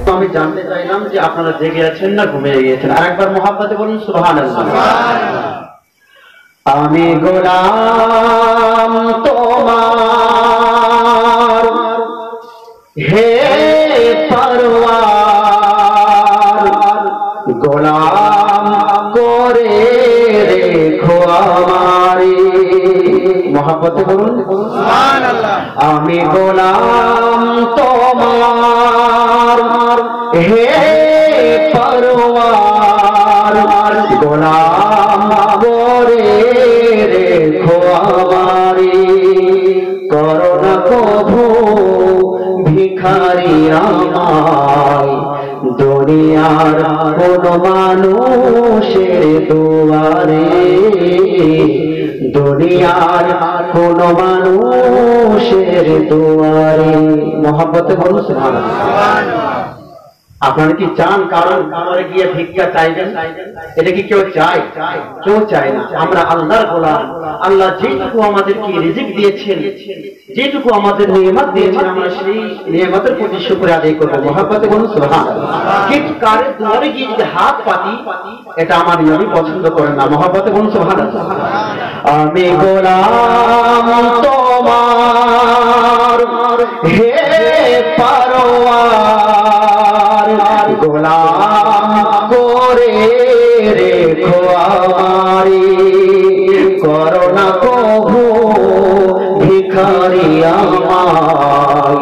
তো আমি জানতে চাইলাম যে আপনারা জেগে আছেন না ঘুমিয়ে গিয়েছেন। আরেকবার মোহাব্বতে বলুন সুবহানাল্লাহ। আমি গোলাম তোমার হে পরওয়ার, গোলাম করে রেখো আমারে। মোহাব্বতে বলুন সুবহানাল্লাহ। আমি গোলাম তোমার হে পরওয়ার, গোলাম করে রেখো আমারে। করোনা কভু ভিখারি আমায়, দুনিয়ার কোন মানুষের দুয়ারে, দুনিয়ার কোন মানুষের দুয়ারে। মোহাব্বতে বলুন সুবহানাল্লাহ। আপনারা কি চান কারণ কামারে গিয়ে ভিক্ষা চাইবেন? এটা কি কেউ চায়? কেউ চায় না। আমরা আল্লাহর গোলাম। আল্লাহ যেটুকু আমাদেরকে রিজিক দিয়েছেন, যেটুকু আমাদের নিয়ামত দিয়েছেন, আমরা সেই নিয়ামতের প্রতি শুকরিয়া আদায় করব। মোহাব্বতে বলুন সুবহানাল্লাহ। কিন্তু কারের দুয়ারে গিয়ে যদি হাত পাতি, এটা আমার নবী পছন্দ করেন না। মোহাব্বতে বলুন সুবহানাল্লাহ। আমি গোলাম তোমার হে পরওয়ার, গোলাম করে রেখো আমারে। করোনা কভু ভিখারি আমায়,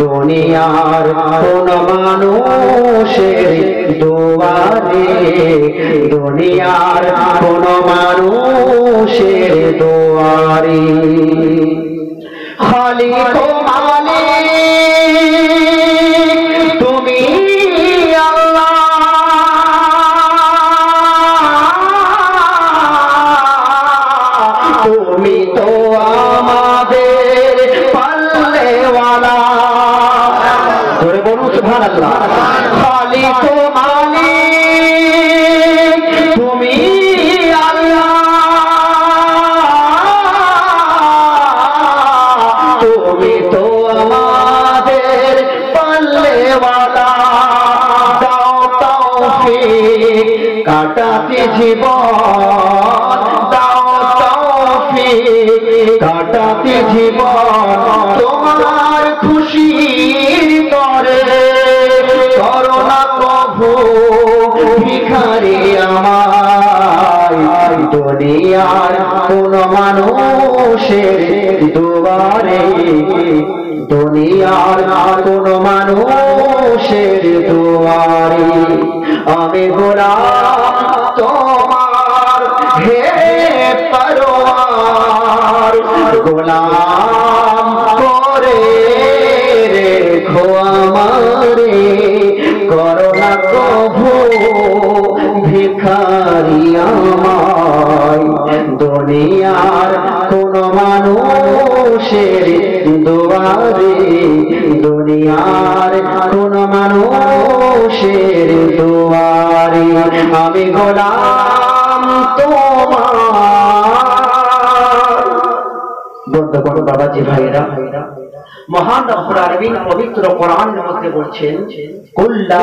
দুনিয়ার কোন মানুষের দুয়ারে, দুনিয়ার কোন মানুষের দুয়ারে। খালিক ও মালিক তুমি আল্লাহ, তুমি তো আমাদের পাল্লেওয়ালা। ধরে বলুন সুবহানাল্লাহ। খালিক ও মালিক তুমি আল্লাহ, তুমি তো আমাদের পাল্লেওয়ালা। দাও তৌফিক কাটাতে জীবন, দাও তৌফিক কাটাতে জীবন তোমার খুশির তরে। করোনা কভু ভিখারি আমায়, দুনিয়ার কোন মানুষের দুয়ারে, দুনিয়ার কোন মানুষের দুয়ারে। আমি গোলাম তোমার হে পরওয়ার, গোলাম করে রেখো আমারে। করোনা কভু ভিখারি আমায়, দুনিয়ার কোন মানুষের দুয়ারে, দুনিয়ার কোন মানুষের দুয়ারে। আমি গোলাম তোমার। বন্ধুগণ, বাবাজি ভাইরা, মহান রব্বুল আলামিন পবিত্র কোরআনের মধ্যে বলছেন, কুল্লা